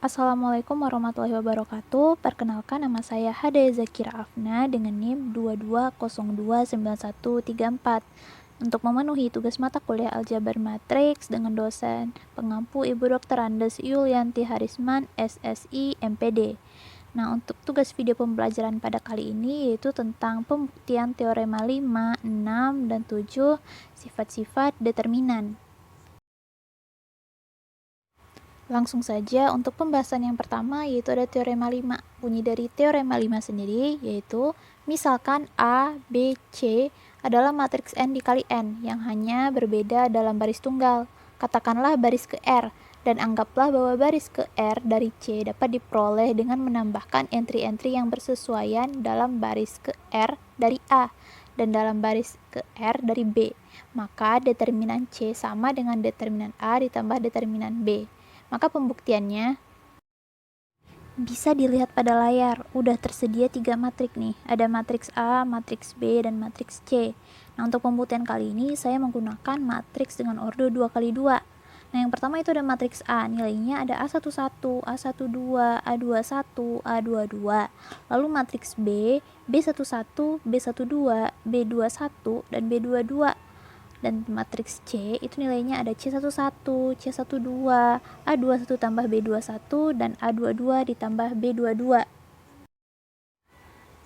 Assalamualaikum warahmatullahi wabarakatuh. Perkenalkan, nama saya Hade Zakira Afna dengan NIM 22029134 untuk memenuhi tugas mata kuliah Aljabar Matriks dengan dosen pengampu Ibu Dr. Andes Yulianti Harisman, SSI, MPD. Nah, untuk tugas video pembelajaran pada kali ini yaitu tentang pembuktian teorema 5, 6, dan 7 sifat-sifat determinan. Langsung saja untuk pembahasan yang pertama yaitu ada teorema 5. Bunyi dari teorema 5 sendiri yaitu misalkan A, B, C adalah matriks N dikali N yang hanya berbeda dalam baris tunggal. Katakanlah baris ke R dan anggaplah bahwa baris ke R dari C dapat diperoleh dengan menambahkan entry-entry yang bersesuaian dalam baris ke R dari A dan dalam baris ke R dari B. Maka determinan C sama dengan determinan A ditambah determinan B. Maka pembuktiannya bisa dilihat pada layar. Udah tersedia 3 matriks nih. Ada matriks A, matriks B, dan matriks C. Nah, untuk pembuktian kali ini saya menggunakan matriks dengan ordo 2x2. Nah, yang pertama itu ada matriks A. Nilainya ada A11, A12, A21, A22. Lalu matriks B, B11, B12, B21, dan B22. Dan matriks C itu nilainya ada C11, C12, A21 tambah B21, dan A22 ditambah B22.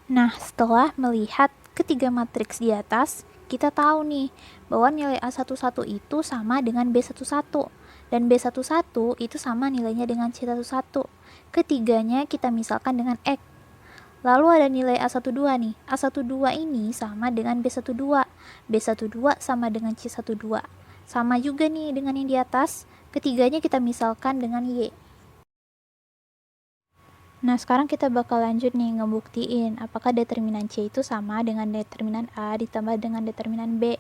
Nah, setelah melihat ketiga matriks di atas, kita tahu nih bahwa nilai A11 itu sama dengan B11 dan B11 itu sama nilainya dengan C11. Ketiganya kita misalkan dengan X. Lalu ada nilai A12 nih. A12 ini sama dengan B12. B12 sama dengan C12. Sama juga nih dengan yang di atas. Ketiganya kita misalkan dengan Y. Nah, sekarang kita bakal lanjut nih ngebuktiin apakah determinan C itu sama dengan determinan A ditambah dengan determinan B.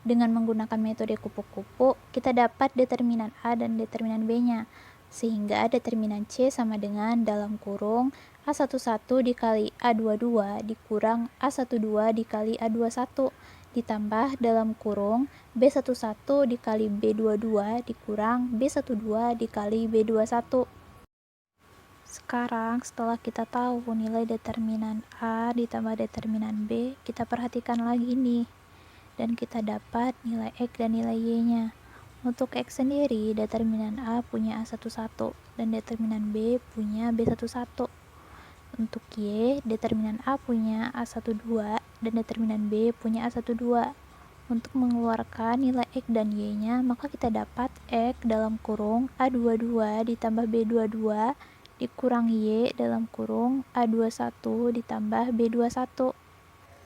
Dengan menggunakan metode kupu-kupu, kita dapat determinan A dan determinan B-nya. Sehingga determinan C sama dengan dalam kurung A11 dikali A22 dikurang A12 dikali A21 ditambah dalam kurung B11 dikali B22 dikurang B12 dikali B21. Sekarang setelah kita tahu nilai determinan A ditambah determinan B, kita perhatikan lagi nih. Dan kita dapat nilai X dan nilai Y-nya. Untuk X sendiri, determinan A punya A11 dan determinan B punya B11. Untuk Y, determinan A punya A12 dan determinan B punya A12. Untuk mengeluarkan nilai X dan Y-nya, maka kita dapat X dalam kurung A22 ditambah B22 dikurang Y dalam kurung A21 ditambah B21.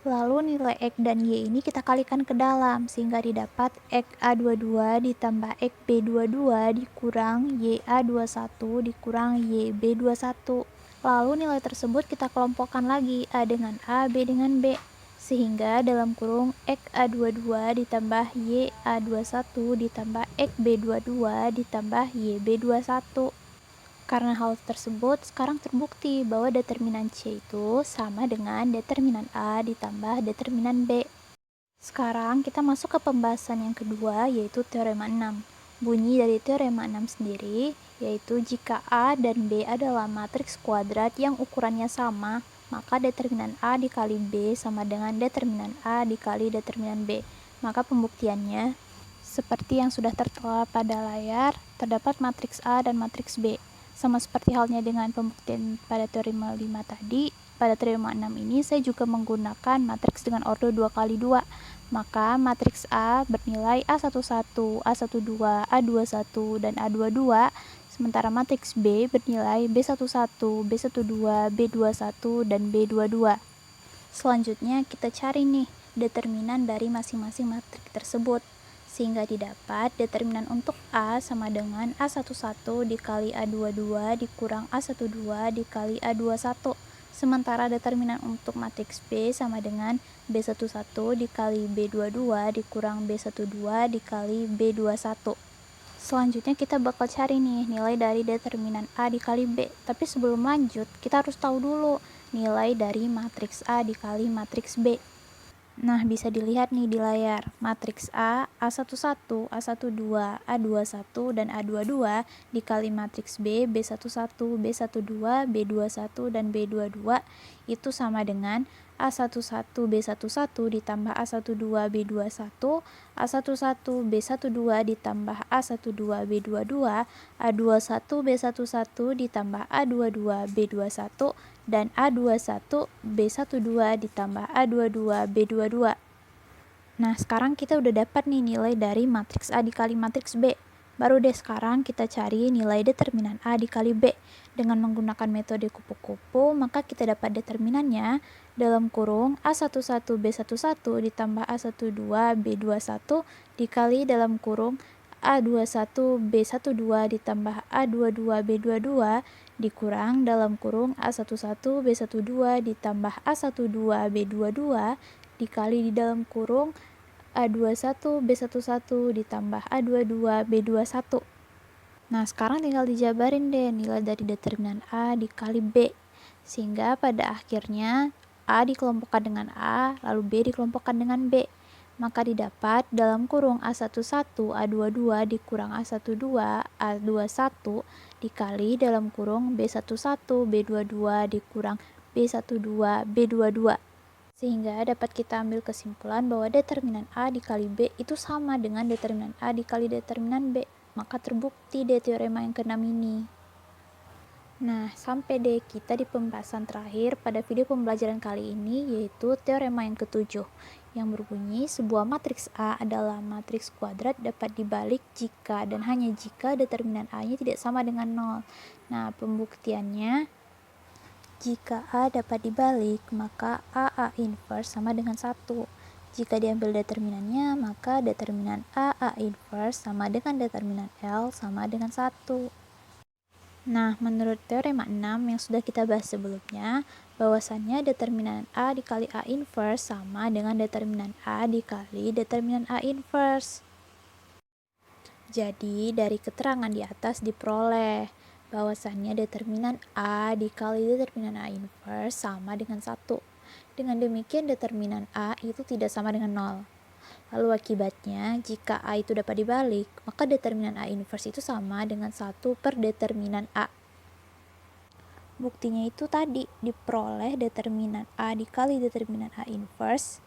Lalu nilai X dan Y ini kita kalikan ke dalam sehingga didapat X A22 ditambah X B22 dikurang Y A21 dikurang Y B21. Lalu nilai tersebut kita kelompokkan lagi A dengan A, B dengan B. Sehingga dalam kurung X A22 ditambah Y A21 ditambah X B22 ditambah Y B21. Karena hal tersebut, sekarang terbukti bahwa determinan C itu sama dengan determinan A ditambah determinan B. Sekarang kita masuk ke pembahasan yang kedua, yaitu teorema 6. Bunyi dari teorema 6 sendiri, yaitu jika A dan B adalah matriks kuadrat yang ukurannya sama, maka determinan A dikali B sama dengan determinan A dikali determinan B. Maka pembuktiannya, seperti yang sudah tertera pada layar, terdapat matriks A dan matriks B. Sama seperti halnya dengan pembuktian pada teorema 5 tadi, pada teorema 6 ini saya juga menggunakan matriks dengan ordo 2x2. Maka matriks A bernilai A11, A12, A21, dan A22, sementara matriks B bernilai B11, B12, B21, dan B22. Selanjutnya kita cari nih determinan dari masing-masing matriks tersebut. Sehingga didapat determinan untuk A sama dengan A11 dikali A22 dikurang A12 dikali A21. Sementara determinan untuk matriks B sama dengan B11 dikali B22 dikurang B12 dikali B21. Selanjutnya kita bakal cari nih nilai dari determinan A dikali B. Tapi sebelum lanjut, kita harus tahu dulu nilai dari matriks A dikali matriks B. Nah, bisa dilihat nih di layar, matriks A, A11, A12, A21, dan A22 dikali matriks B, B11, B12, B21, dan B22 itu sama dengan A11, B11 ditambah A12, B21, A11, B12 ditambah A12, B22, A21, B11 ditambah A22, B21, dan A21, B12 ditambah A22, B22. Nah, sekarang kita udah dapat nih nilai dari matriks A dikali matriks B. Baru deh sekarang kita cari nilai determinan A dikali B. Dengan menggunakan metode kupu-kupu, maka kita dapat determinannya dalam kurung A11, B11 ditambah A12, B21 dikali dalam kurung A21, B12 ditambah A22, B22 dikurang dalam kurung A11, B12 ditambah A12, B22 dikali di dalam kurung A21, B11 ditambah A22, B21. Nah, sekarang tinggal dijabarin deh nilai dari determinan A dikali B. Sehingga pada akhirnya A dikelompokkan dengan A, lalu B dikelompokkan dengan B. Maka didapat dalam kurung A11, A22 dikurang A12, A21 dikali dalam kurung B11, B22 dikurang B12, B22. Sehingga dapat kita ambil kesimpulan bahwa determinan A dikali B itu sama dengan determinan A dikali determinan B. Maka terbukti deh teorema yang keenam ini. Nah, sampai deh kita di pembahasan terakhir pada video pembelajaran kali ini, yaitu teorema yang ketujuh, yang berbunyi sebuah matriks A adalah matriks kuadrat dapat dibalik jika dan hanya jika determinan A-nya tidak sama dengan 0. Nah, pembuktiannya, jika A dapat dibalik, maka A inverse sama dengan 1. Jika diambil determinannya, maka determinan A inverse sama dengan determinan L sama dengan 1. Nah, menurut teorema 6 yang sudah kita bahas sebelumnya, bahwasannya determinan A dikali A inverse sama dengan determinan A dikali determinan A inverse. Jadi, dari keterangan di atas diperoleh bahwasannya determinan A dikali determinan A inverse sama dengan 1. Dengan demikian determinan A itu tidak sama dengan 0. Lalu akibatnya, jika A itu dapat dibalik, maka determinan A inverse itu sama dengan 1 per determinan A. Buktinya itu tadi, diperoleh determinan A dikali determinan A inverse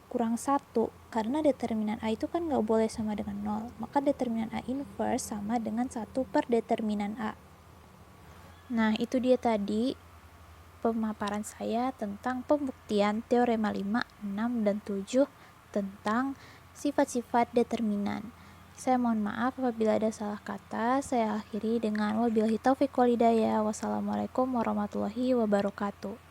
kurang 1, karena determinan A itu kan nggak boleh sama dengan 0, maka determinan A inverse sama dengan 1 per determinan A. Nah, itu dia tadi pemaparan saya tentang pembuktian teorema 5, 6, dan 7 tentang sifat-sifat determinan. Saya mohon maaf apabila ada salah kata. Saya akhiri dengan wabillahi taufiq wal hidayah. Wassalamualaikum warahmatullahi wabarakatuh.